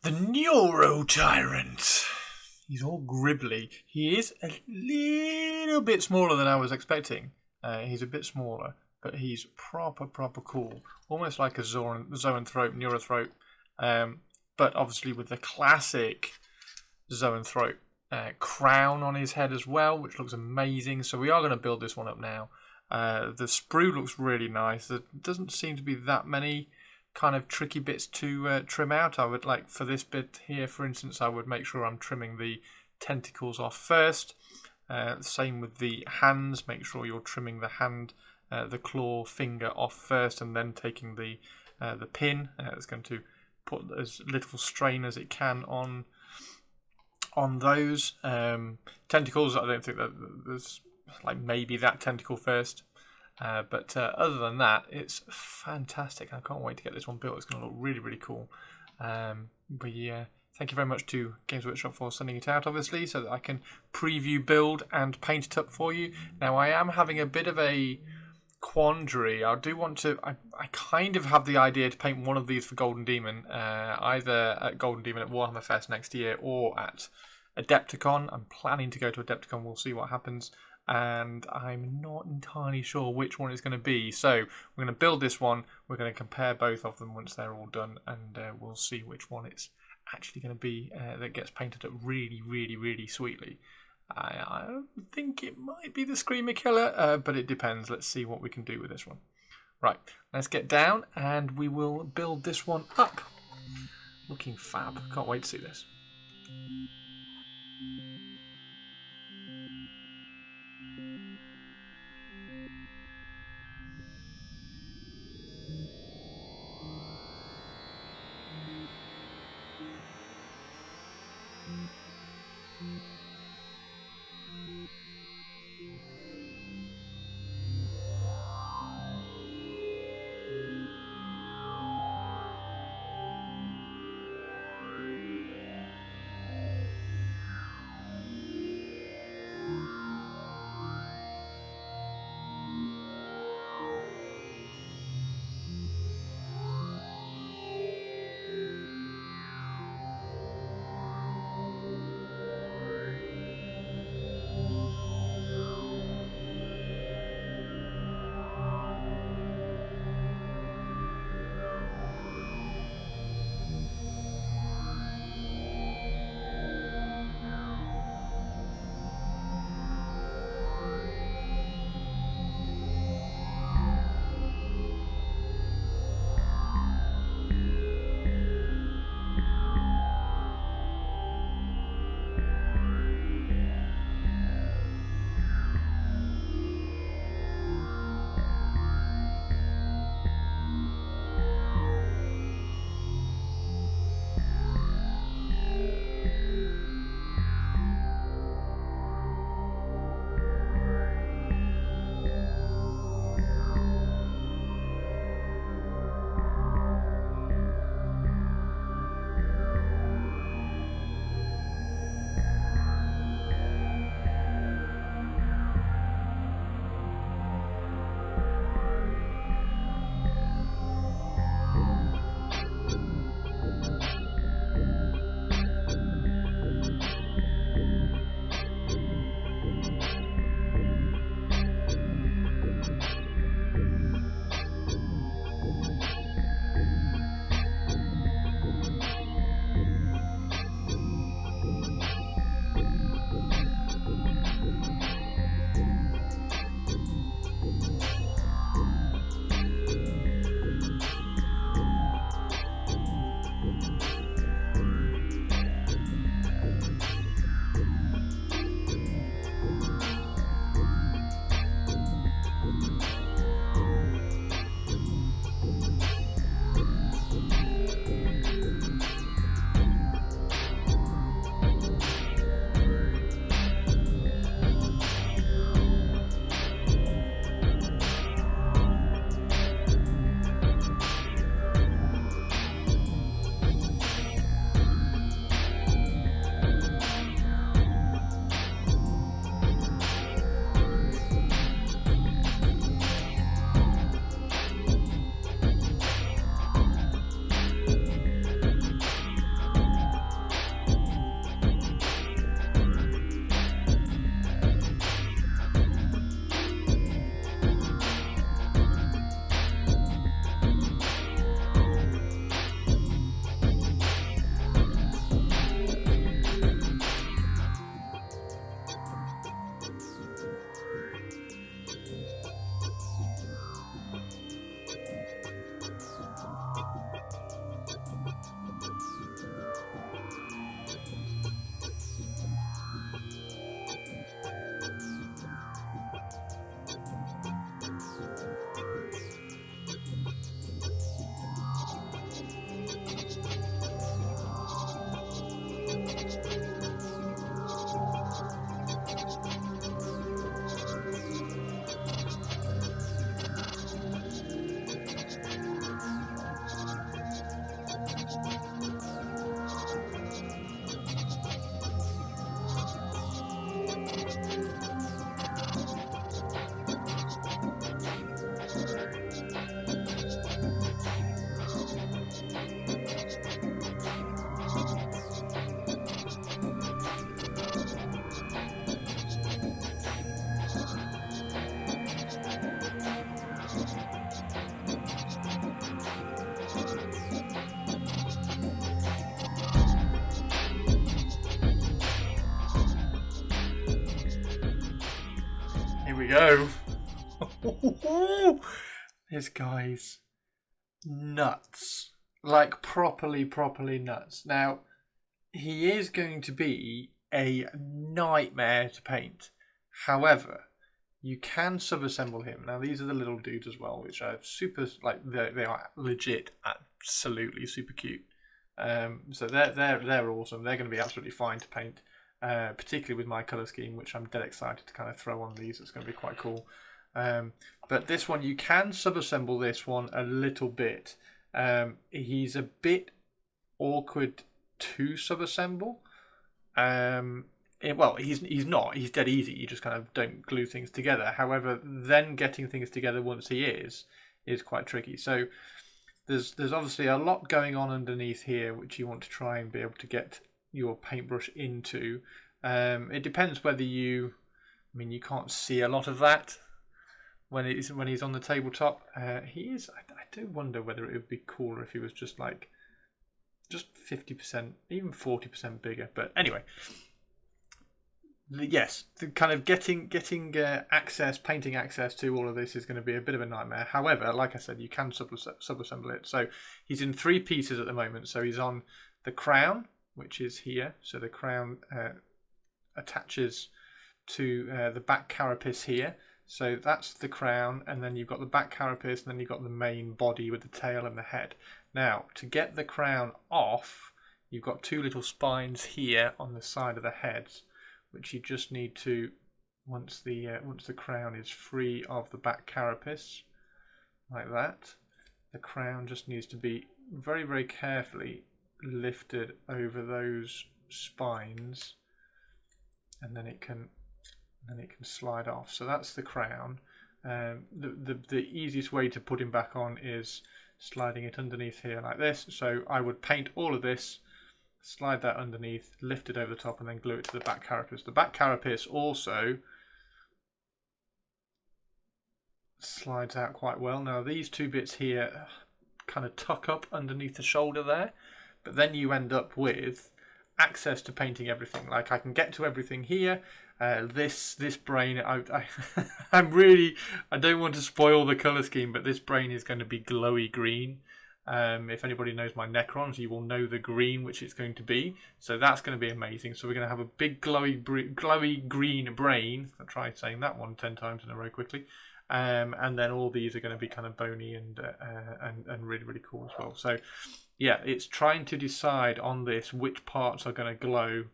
The Neurotyrant. He's all gribbly. He is a little bit smaller than I was expecting. He's a bit smaller, but he's proper cool. Almost like a Zoanthrope, Neurothrope. But obviously with the classic Zoanthrope crown on his head as well, which looks amazing. So we are going to build this one up now. The sprue looks really nice. There doesn't seem to be that many kind of tricky bits to trim out. I would like, for this bit here, for instance, I would make sure I'm trimming the tentacles off first. Same with the hands. Make sure you're trimming the hand, the claw, finger off first, and then taking the pin. It's going to put as little strain as it can on those tentacles. I don't think that there's like maybe that tentacle first. But other than that, it's fantastic. I can't wait to get this one built. It's going to look really cool. But yeah, thank you very much to Games Workshop for sending it out, obviously, so that I can preview, build, and paint it up for you. Now, I am having a bit of a quandary. I do want to. I kind of have the idea to paint one of these for Golden Demon, either at Golden Demon at Warhammer Fest next year or at Adepticon. I'm planning to go to Adepticon. We'll see what happens. And I'm not entirely sure which one it's going to be. So we're going to build this one. We're going to compare both of them once they're all done, and we'll see which one it's actually going to be that gets painted up really sweetly. I think it might be the Screamer Killer, but it depends. Let's see what we can do with this one. Right, let's get down and we will build this one up. Looking fab. Can't wait to see this. go. This guy's nuts. Like properly nuts. Now, he is going to be a nightmare to paint. However, you can sub-assemble him. Now, these are the little dudes as well, which are super, like, they are legit, absolutely super cute. So they're awesome. They're going to be absolutely fine to paint, particularly with my colour scheme, which I'm dead excited to kind of throw on these. It's going to be quite cool. But this one, you can sub-assemble this one a little bit. He's a bit awkward to sub-assemble. Well, he's not. He's dead easy. You just kind of don't glue things together. However, then getting things together once he is quite tricky. So there's obviously a lot going on underneath here, which you want to try and be able to get your paintbrush into. It depends whether you you can't see a lot of that when he's on the tabletop. He is. I do wonder whether it would be cooler if he was just 50%, even 40% bigger. But anyway, yes, the kind of getting access, painting access to all of this is going to be a bit of a nightmare. However, like I said, you can sub-assemble it. So he's in 3 pieces at the moment. So he's on the crown, which is here. So the crown attaches to the back carapace here. So that's the crown, and then you've got the back carapace, and then you've got the main body with the tail and the head. Now, to get the crown off, you've got 2 little spines here on the side of the heads, which you just need to, once the crown is free of the back carapace, like that, the crown just needs to be very, very carefully lifted over those spines, and then it can slide off. So that's the crown. The easiest way to put him back on is sliding it underneath here like this. So I would paint all of this, slide that underneath, lift it over the top, and then glue it to the back carapace. The back carapace also slides out quite well. Now these 2 bits here kind of tuck up underneath the shoulder there, but then you end up with access to painting everything. Like, I can get to everything here. This brain, I don't want to spoil the colour scheme, but this brain is going to be glowy green. If anybody knows my Necrons, you will know the green which it's going to be. So that's going to be amazing. So we're going to have a big glowy green brain. I'll try saying that one 10 times in a row quickly. And then all these are going to be kind of bony and really, really cool as well. So yeah, it's trying to decide on this which parts are going to glow.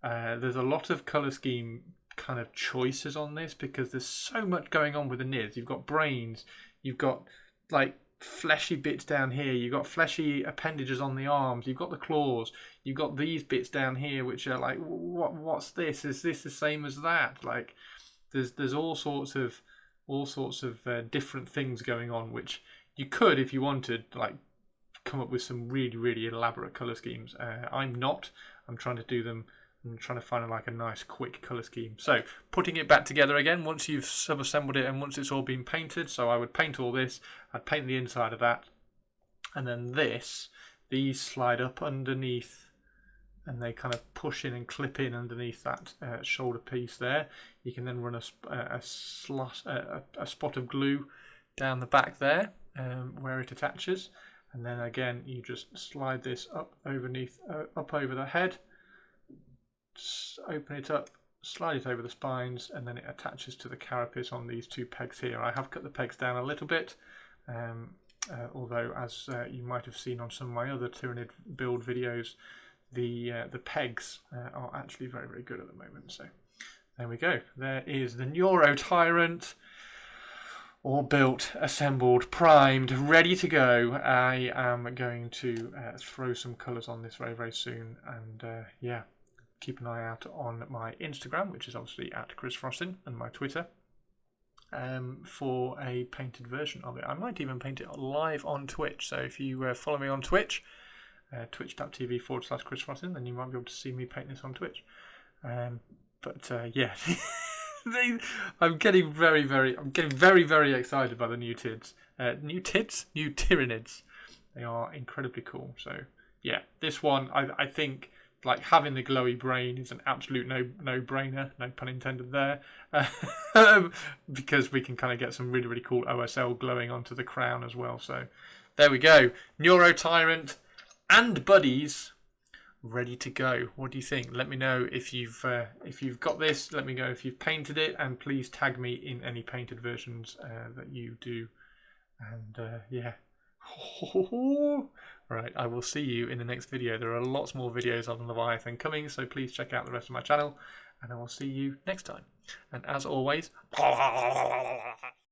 There's a lot of colour scheme kind of choices on this because there's so much going on with the NIDs. You've got brains, you've got like fleshy bits down here, you've got fleshy appendages on the arms, you've got the claws, you've got these bits down here which are like, what's this? Is this the same as that? Like, there's all sorts of different things going on, which you could, if you wanted, like come up with some really, really elaborate colour schemes. I'm not. I'm trying to do them. I'm trying to find a nice quick colour scheme. So putting it back together again once you've sub-assembled it and once it's all been painted. So I would paint all this. I'd paint the inside of that, and then these slide up underneath, and they kind of push in and clip in underneath that shoulder piece there. You can then run a spot of glue down the back there where it attaches, and then again you just slide this up over the head, open it up, slide it over the spines, and then it attaches to the carapace on these 2 pegs here. I have cut the pegs down a little bit, although as you might have seen on some of my other Tyranid build videos, the pegs are actually very, very good at the moment. So there we go. There is the Neurotyrant, all built, assembled, primed, ready to go. I am going to throw some colours on this very, very soon, and yeah, keep an eye out on my Instagram, which is obviously @ChrisFrostin, and my Twitter for a painted version of it. I might even paint it live on Twitch. So if you follow me on Twitch, twitch.tv/ChrisFrostin, then you might be able to see me paint this on Twitch. Yeah, I'm getting very, very excited by the new Tyranids. They are incredibly cool. So yeah, this one, I think like having the glowy brain is an absolute no-brainer, no pun intended there, because we can kind of get some really, really cool OSL glowing onto the crown as well. So there we go. Neurotyrant and buddies ready to go. What do you think? Let me know if you've got this. Let me know if you've painted it, and please tag me in any painted versions that you do. And yeah. Right, I will see you in the next video. There are lots more videos on Leviathan coming, so please check out the rest of my channel, and I will see you next time. And as always,